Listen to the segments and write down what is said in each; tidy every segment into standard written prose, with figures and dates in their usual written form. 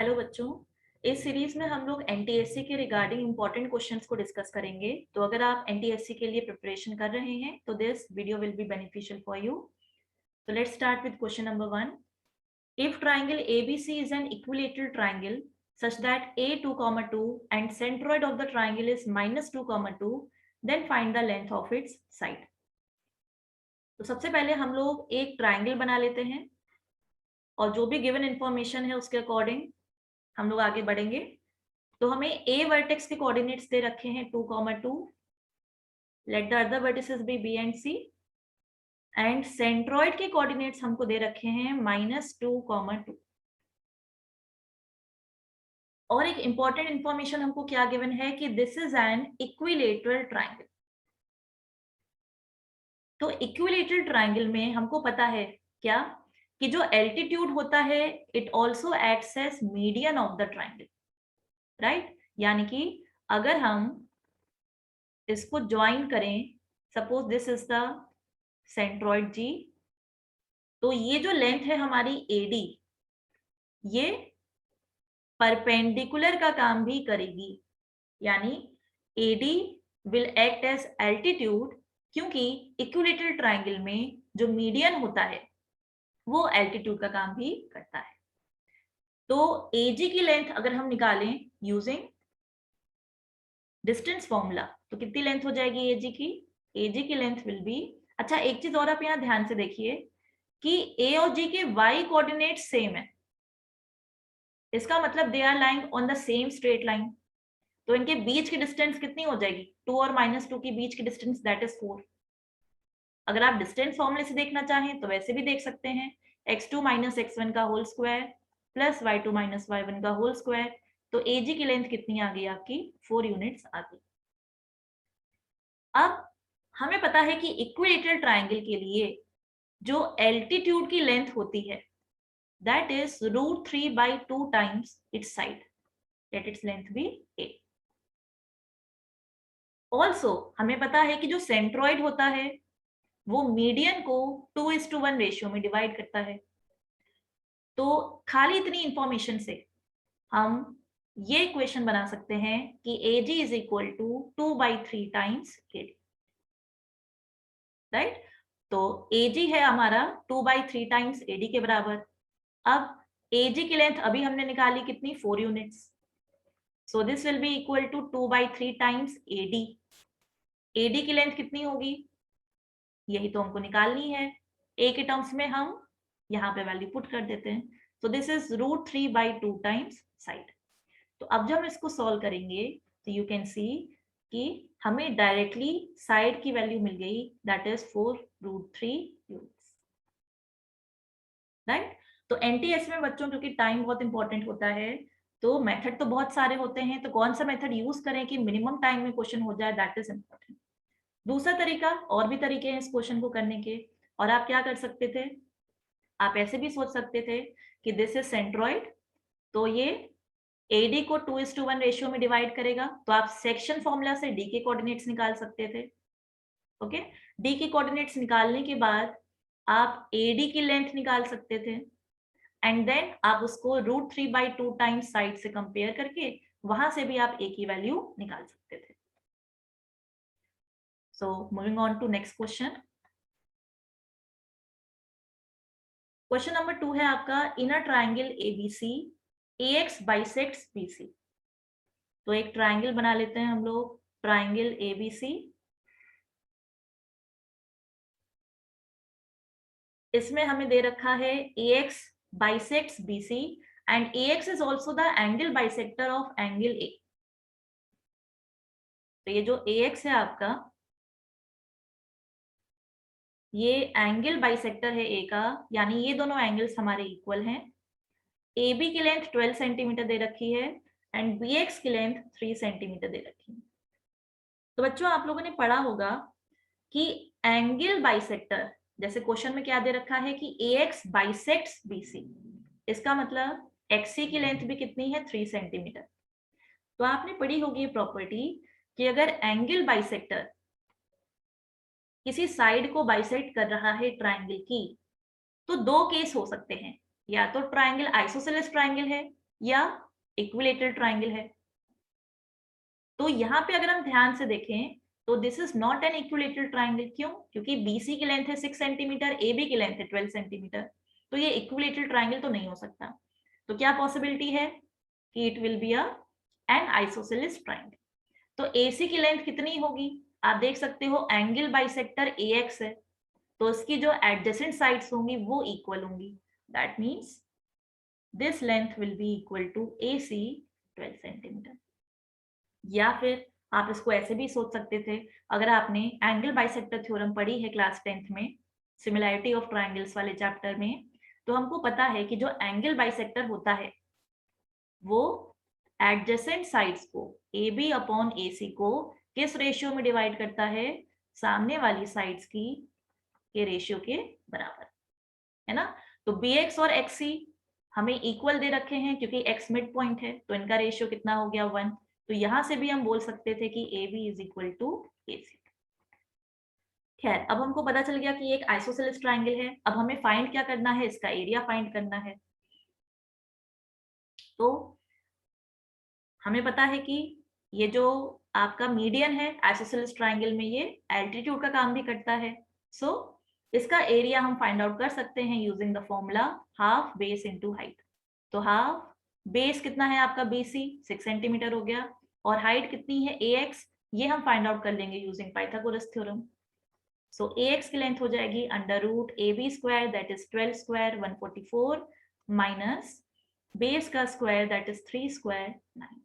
Hello बच्चों, इस series में हम लोग एनटीएससी के रिगार्डिंग इंपॉर्टेंट क्वेश्चंस को डिस्कस करेंगे। तो अगर आप एनटीएससी के लिए प्रिपरेशन कर रहे हैं तो this video will be beneficial for you. So let's start with question number 1. If triangle ABC is an equilateral triangle such that A2, 2 and centroid of the triangle is -2, 2, then find the length of its side. तो सबसे पहले हम लोग एक triangle बना लेते हैं और जो भी गिवन इंफॉर्मेशन है उसके अकॉर्डिंग हम लोग आगे बढ़ेंगे। तो हमें ए वर्टेक्स के कोऑर्डिनेट्स दे रखे हैं 2, 2, let the other vertices be B and C, and centroid के कोऑर्डिनेट्स हमको दे रखे हैं -2, 2। और एक इंपॉर्टेंट इंफॉर्मेशन हमको क्या गिवन है कि this is an equilateral triangle. तो इक्विलेटरल ट्राइंगल में हमको पता है क्या कि जो एल्टीट्यूड होता है it also acts as median of the triangle, right. यानी कि अगर हम इसको ज्वाइन करें, suppose this is the centroid G, तो ये जो लेंथ है हमारी एडी, ये परपेंडिकुलर का काम भी करेगी। यानी AD will act as altitude, क्योंकि इक्विलेटरल ट्राइंगल में जो मीडियन होता है वो एल्टीट्यूड का काम भी करता है। तो एजी की लेंथ अगर हम निकालें यूजिंग डिस्टेंस फॉर्मूला तो कितनी लेंथ हो जाएगी एजी की? एजी की लेंथ विल बी, अच्छा एक चीज और आप यहाँ ध्यान से देखिए कि ए और जी के वाई कोऑर्डिनेट सेम है, इसका मतलब they are lying on the same straight line. तो इनके बीच की डिस्टेंस कितनी हो जाएगी? 2 और -2 के बीच की डिस्टेंस दैट इज 4। अगर आप डिस्टेंस फॉर्मूले से देखना चाहें तो वैसे भी देख सकते हैं, x2 - x1 का whole square plus y2 - y1 का होल स्क्वायर। तो एजी की लेंथ कितनी आ गई आपकी? 4 यूनिट्स आ गई। अब हमें पता है कि इक्विलेटरल ट्राइंगल के लिए जो एल्टीट्यूड की लेंथ होती है that is √3/2 times its side, let its length be a। Also हमें पता है कि जो सेंट्रॉइड होता है वो मीडियन को 2:1 रेशियो में डिवाइड करता है। तो खाली इतनी इंफॉर्मेशन से हम ये इक्वेशन बना सकते हैं कि AG is equal to 2/3 times AD, right. तो AG है हमारा 2/3 टाइम्स AD के बराबर। अब AG की लेंथ अभी हमने निकाली कितनी? 4 units. So this will be equal to 2/3 times AD। AD की लेंथ कितनी होगी? यही तो हमको निकालनी है। A के टर्म्स में हम यहाँ पे वैल्यू पुट कर देते हैं। So this is √3/2 times side. तो अब जब हम इसको सॉल्व करेंगे तो यू कैन सी कि हमें डायरेक्टली साइड की वैल्यू मिल गई दैट इज 4√3 यूनिट्स, राइट। तो एनटीएस में बच्चों क्योंकि टाइम बहुत इंपॉर्टेंट होता है तो मेथड तो बहुत सारे होते हैं, तो कौन सा मेथड यूज करें कि मिनिमम टाइम में क्वेश्चन हो जाए, दैट इज इंपॉर्टेंट। दूसरा तरीका, और भी तरीके हैं इस क्वेश्चन को करने के, और आप क्या कर सकते थे, आप ऐसे भी सोच सकते थे कि दिस इज सेंट्रॉइड, तो ये AD को 2:1 रेशियो में डिवाइड करेगा, तो आप सेक्शन फॉर्मूला से D के कोऑर्डिनेट्स निकाल सकते थे। ओके, D के कोऑर्डिनेट्स निकालने के बाद आप AD की लेंथ निकाल सकते थे, एंड देन आप उसको √3/2 टाइम्स साइड से कंपेयर करके वहां से भी आप A की वैल्यू निकाल सकते थे। So moving on to next question. Question number 2 है आपका, in a triangle ABC AX bisects BC। तो एक ट्राइंगल बना लेते हैं हम लोग, ट्राइंगल ABC। इसमें हमें दे रखा है AX bisects BC and AX is also the angle bisector of angle A। तो ये जो AX है आपका, ये एंगल बाइसेक्टर है A का, यानी ये दोनों एंगल्स हमारे इक्वल हैं। AB की लेंथ 12 सेंटीमीटर दे रखी है एंड BX की लेंथ 3 सेंटीमीटर दे रखी है। तो बच्चों आप लोगों ने पढ़ा होगा कि एंगल बाइसेक्टर, जैसे क्वेश्चन में क्या दे रखा है कि AX बाइसेक्ट्स BC, इसका मतलब XC की लेंथ भी कितनी है? 3 सेंटीमीटर। तो आपने पढ़ी होगी प्रॉपर्टी कि अगर एंगल बाइसेक्टर किसी साइड को बाइसेक्ट कर रहा है ट्राइंगल की, तो दो केस हो सकते हैं, या तो ट्राइंगल आइसोसेलेस ट्राइंगल है या इक्विलेटरल ट्राइंगल है? तो यहाँ पे अगर हम ध्यान से देखें तो this is not an equilateral triangle. क्यों? क्योंकि BC की लेंथ है 6 सेंटीमीटर, AB की लेंथ है 12 सेंटीमीटर, तो ये इक्विलेटरल ट्राइंगल तो नहीं हो सकता। तो क्या पॉसिबिलिटी है कि it will be N isosceles triangle. तो AC की लेंथ कितनी होगी? आप देख सकते हो एंगल बाइसेक्टर AX है, तो इसकी जो एडजेसेंट साइड्स होंगी वो इक्वल होंगी। That means this length will be equal to AC 12 centimetre. या फिर आप इसको ऐसे भी सोच सकते थे, अगर आपने एंगल बाइसेक्टर थ्योरम पढ़ी है क्लास 10th में, सिमिलैरिटी ऑफ ट्राइंगल्स वाले चैप्टर में, तो हमको पता है कि जो एंगल बाइसेक्टर होता है वो एडजेसेंट साइड्स को AB अपॉन AC को किस रेशियो में डिवाइड करता है? सामने वाली साइड्स की के रेशियो के बराबर, है ना। तो BX और XC हमें इक्वल दे रखे हैं क्योंकि X मिड पॉइंट है, तो इनका रेशियो कितना हो गया? 1। तो यहां से भी हम बोल सकते थे कि AB is equal to AC। खैर, अब हमको पता चल गया कि ये एक आइसोसेलेस ट्राइंगल है। अब हमें फाइंड क्या करना है? इसका एरिया फाइंड करना है। तो हमें पता है कि ये जो आपका मीडियन है आइसोसेलेस ट्राइंगल में, ये एल्टीट्यूड का काम भी करता है। सो इसका एरिया हम फाइंड आउट कर सकते हैं using the formula half base into height. तो हाफ बेस कितना है आपका BC 6 सेंटीमीटर हो गया, और हाइट कितनी है AX, ये हम फाइंड आउट कर लेंगे using Pythagoras theorem. So AX की लेंथ हो जाएगी under root AB square that is 12 square 144 minus base का स्क्वायर दैट इज 3 स्क्वायर 9।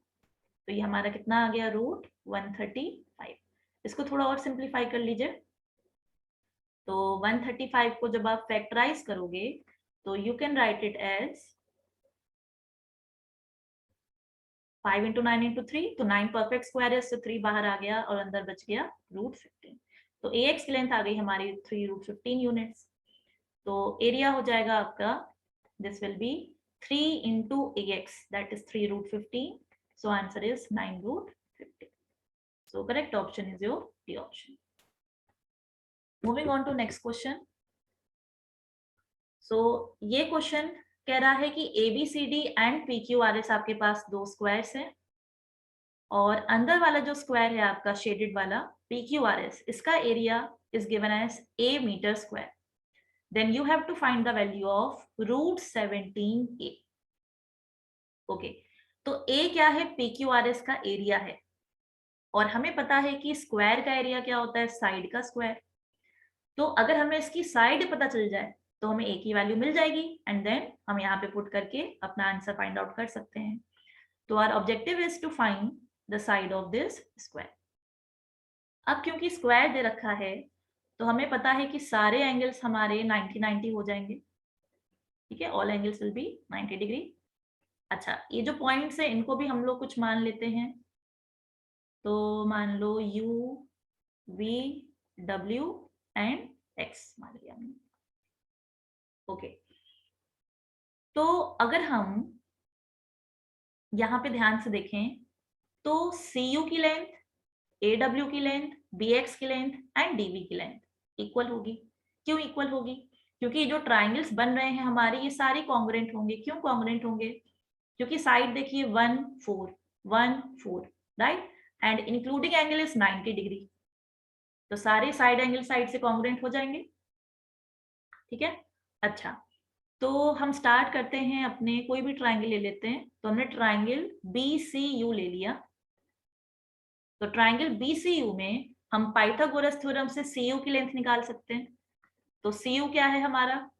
तो ये हमारा कितना आ गया? रूट 135। इसको थोड़ा और सिंप्लीफाई कर लीजिए। तो 135 को जब आप फैक्टराइज करोगे तो you can write it as 5 into 9 into 3, तो 9 परफेक्ट स्क्वायर है, इससे 3 बाहर आ गया और अंदर बच गया रूट 15। तो AX की लेंथ आ गई हमारी 3 रूट 15 यूनिट्स। तो एरिया हो जाएगा आपका, this will be 3 into AX that is 3 root 15। So answer is 9 root 15। So correct option is your D option. Moving on to next question. So ये क्वेश्चन कह रहा है कि ABCD एंड PQRS आपके पास दो स्क्वायर्स हैं, और अंदर वाला जो स्क्वायर है आपका शेडेड वाला PQRS, इसका area is given as A metre square. Then you have to find the value of root 17A. Okay, तो A क्या है? PQRS का एरिया है, और हमें पता है कि स्क्वायर का एरिया क्या होता है? साइड का स्क्वायर। तो अगर हमें इसकी साइड पता चल जाए तो हमें A की वैल्यू मिल जाएगी, एंड देन हम यहाँ पे पुट करके अपना आंसर फाइंड आउट कर सकते हैं। तो our objective is to find the side of this square. अब क्योंकि स्क्वायर दे रखा है तो हमें पता है कि सारे एंगल्स हमारे 90-90 हो जाएंगे। ठीक है, all angles will be 90 degree. अच्छा, ये जो पॉइंट्स है इनको भी हम लोग कुछ मान लेते हैं। तो मान लो U, V, W and X मान लिया हमने। ओके, तो अगर हम यहाँ पे ध्यान से देखें तो CU की लेंथ, AW की लेंथ, BX की लेंथ एंड DV की लेंथ इक्वल होगी। क्यों इक्वल होगी? क्योंकि जो ट्राइंगल्स बन रहे हैं हमारे, ये सारे कॉन्ग्रुएंट होंगे। क्यों कॉन्ग्रुएंट होंगे? क्योंकि साइड देखिए 1 4 1 4, right, and including angle is 90 degree. तो सारे साइड एंगल साइड से कॉन्ग्रुएंट हो जाएंगे। ठीक है, अच्छा, तो हम स्टार्ट करते हैं अपने, कोई भी ट्राइंगल ले लेते हैं। तो हमने ट्राइंगल BCU ले लिया। तो ट्राइंगल BCU में हम पाइथागोरस थ्योरम से CU की लेंथ निकाल सकते हैं। तो CU क्या है हमारा?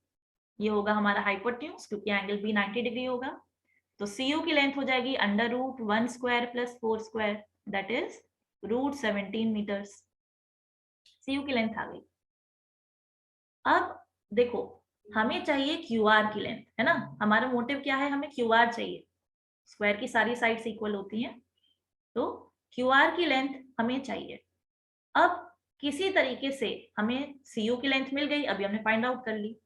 ये होगा हमारा हाइपोटेन्यूज, क्योंकि एंगल B 90 डिग्री होगा। तो CU की लेंथ हो जाएगी under root 1 square plus 4 square that is root 17 metres. CU की लेंथ आ गई। अब देखो, हमें चाहिए QR की लेंथ, है ना। हमारा मोटिव क्या है? हमें QR चाहिए। स्क्वायर की सारी साइड्स इक्वल होती हैं, तो QR की लेंथ हमें चाहिए। अब किसी तरीके से हमें CU की लेंथ मिल गई, अभी हमने फाइंड आउट कर ली।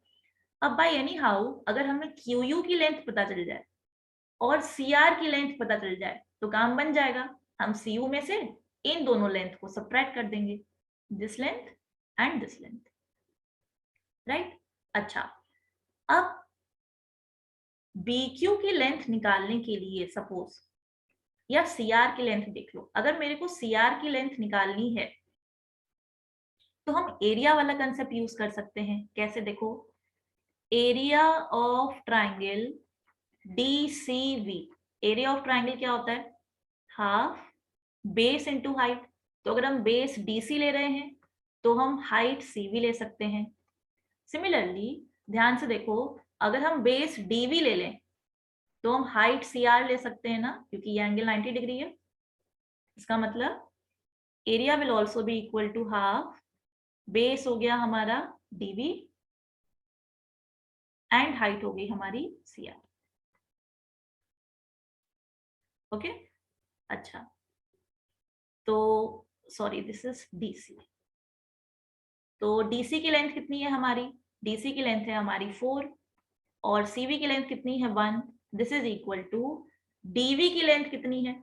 अब बाय एनी हाउ अगर हमें QU की लेंथ पता चल जाए और CR की लेंथ पता चल जाए तो काम बन जाएगा। हम CU में से इन दोनों लेंथ को सबट्रैक्ट कर देंगे, this length and this length, right. अच्छा, अब BQ की लेंथ निकालने के लिए सपोज, या CR की लेंथ देख लो, अगर मेरे को CR की लेंथ निकालनी है तो हम एरिया वाला कंसेप्ट यूज कर सकते हैं। कैसे देखो, area of triangle DCV, area of triangle क्या होता है, हाफ बेस इंटू हाइट। तो अगर हम बेस DC ले रहे हैं तो हम हाइट CV ले सकते हैं। सिमिलरली ध्यान से देखो, अगर हम बेस DV ले लें तो हम हाइट CR ले सकते हैं ना, क्योंकि ये एंगल 90 डिग्री है। इसका मतलब area will also be equal to half base हो गया हमारा DV एंड हाइट हो गई हमारी CR। ओके, अच्छा, तो सॉरी दिस इज DC। तो DC की लेंथ कितनी है हमारी, DC की लेंथ है हमारी 4 और CV की लेंथ कितनी है 1। This is equal to DV की लेंथ कितनी है।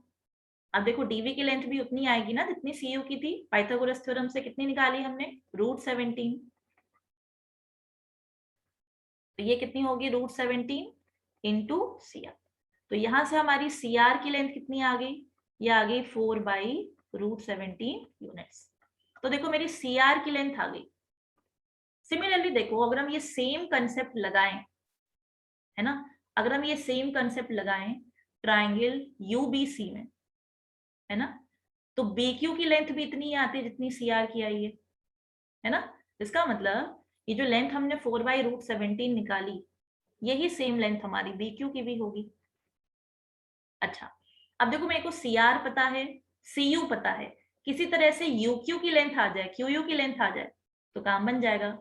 अब देखो DV की लेंथ भी उतनी आएगी ना जितनी CU की थी। पाइथागोरस थ्योरम से कितनी निकाली हमने, √17। तो ये कितनी होगी, √17 इंटू CR। तो यहां से हमारी CR की लेंथ कितनी आ गई, ये आ गई 4/√17 यूनिट्स। तो देखो मेरी CR की लेंथ आ गई। सिमिलरली देखो, अगर हम ये सेम कंसेप्ट लगाएं, है ना, अगर हम ये सेम कंसेप्ट लगाएं ट्राइंगल UBC में, है ना, तो BQ की लेंथ भी इतनी आती है जितनी CR की आई है ना। इसका मतलब ये जो लेंथ हमने 4/√17 निकाली, यही सेम लेंथ हमारी BQ की भी होगी। अच्छा, अब देखो मेरे को CR पता है, CU पता है, किसी तरह से UQ की लेंथ आ जाए, QU की लेंथ आ जाए तो काम बन जाएगा।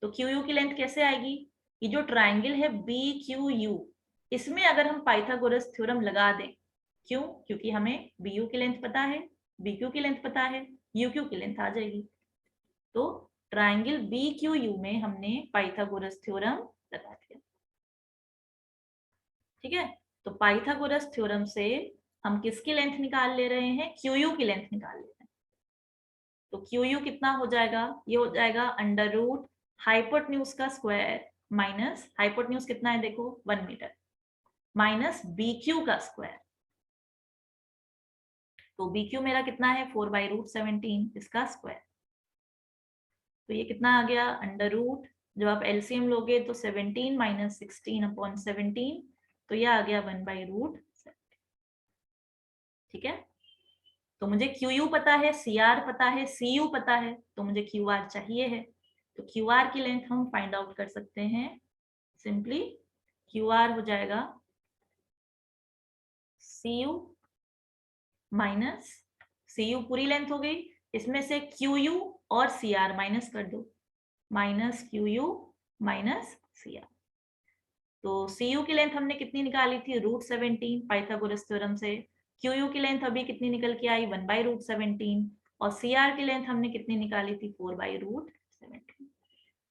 तो QU की लेंथ कैसे आएगी, ये जो ट्राइंगल है BQU, इसमें अगर हम पाइथागोरस थ्योरम लगा दें, क्यों, क्योंकि हमें BU की लेंथ पता है, BQ की लेंथ पता है, UQ की लेंथ आ जाएगी। तो ट्राइंगल BQU में हमने पाइथागोरस थ्योरम लगा दिया। ठीक है, तो पाइथागोरस थ्योरम से हम किसकी लेंथ निकाल ले रहे हैं, QU की लेंथ निकाल ले रहे हैं। तो QU कितना हो जाएगा, ये हो जाएगा अंडर रूट हाइपोटेन्यूज का स्क्वायर माइनस, हाइपोटेन्यूज कितना है देखो 1 मीटर, माइनस BQ का स्क्वायर। तो BQ मेरा कितना है 4/√17, इसका स्क्वायर। तो ये कितना आ गया अंडर रूट, जब आप LCM लोगे तो 17 माइनस 16/17, तो ये आ गया 1/√17। ठीक है, तो मुझे QU पता है, CR पता है, CU पता है, तो मुझे QR चाहिए है। तो QR की लेंथ हम फाइंड आउट कर सकते हैं सिंपली। QR हो जाएगा CU माइनस, CU पूरी लेंथ हो गई, इसमें से QU और CR माइनस कर दो, माइनस QU माइनस CR। तो CU की लेंथ हमने कितनी निकाली थी, √17 पाइथागोरस थ्योरम से। QU की लेंथ अभी कितनी निकल के आई 1/√17, और CR की लेंथ हमने कितनी निकाली थी 4/√17।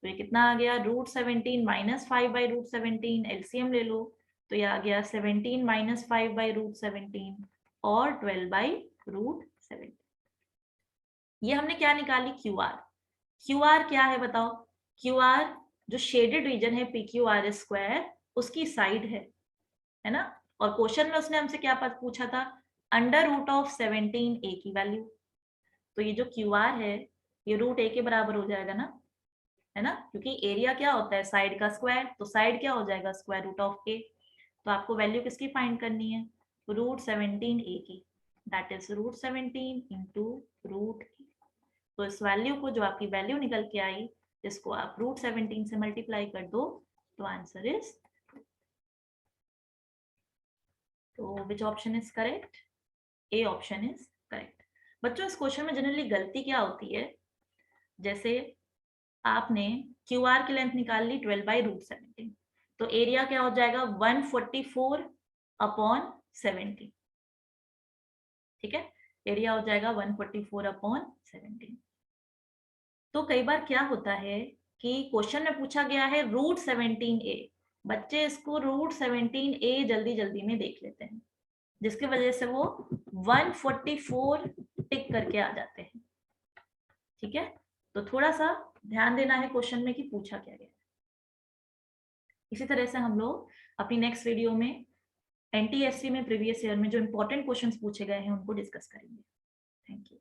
तो ये कितना आ गया, √17 माइनस 5/√17, LCM ले लो, तो ये आ गया 17 माइनस 5/√17 और 12/√17। ये हमने क्या निकाली, QR। QR क्या है बताओ, QR जो शेडेड रीजन है PQR² उसकी साइड है ना। और क्वेश्चन में उसने हमसे क्या पूछा था, √17a की वैल्यू। तो ये जो QR है ये √a के बराबर हो जाएगा ना, है ना, क्योंकि एरिया क्या होता है साइड का स्क्वायर, तो साइड क्या हो जाएगा √a। तो आपको वैल्यू किसकी फाइंड करनी है, √17a की, दैट इज √17 इंटू √a। तो इस वैल्यू को, जो आपकी वैल्यू निकल के आई, इसको आप √17 से मल्टीप्लाई कर दो, तो आंसर इज, तो which option is correct, A option is correct. बच्चों इस क्वेश्चन में जनरली गलती क्या होती है, जैसे आपने QR की लेंथ निकाल ली 12/√17, तो एरिया क्या हो जाएगा 144/17। ठीक है, एरिया हो जाएगा 144/17। तो कई बार क्या होता है कि क्वेश्चन में पूछा गया है √17a, बच्चे इसको √17a जल्दी जल्दी में देख लेते हैं, जिसकी वजह से वो 144 टिक करके आ जाते हैं। ठीक है, तो थोड़ा सा ध्यान देना है क्वेश्चन में कि पूछा क्या गया। इसी तरह से हम लोग अपनी नेक्स्ट वीडियो में एनटीएससी में प्रीवियस ईयर में जो इंपॉर्टेंट क्वेश्चंस पूछे गए हैं उनको डिस्कस करेंगे। Thank you.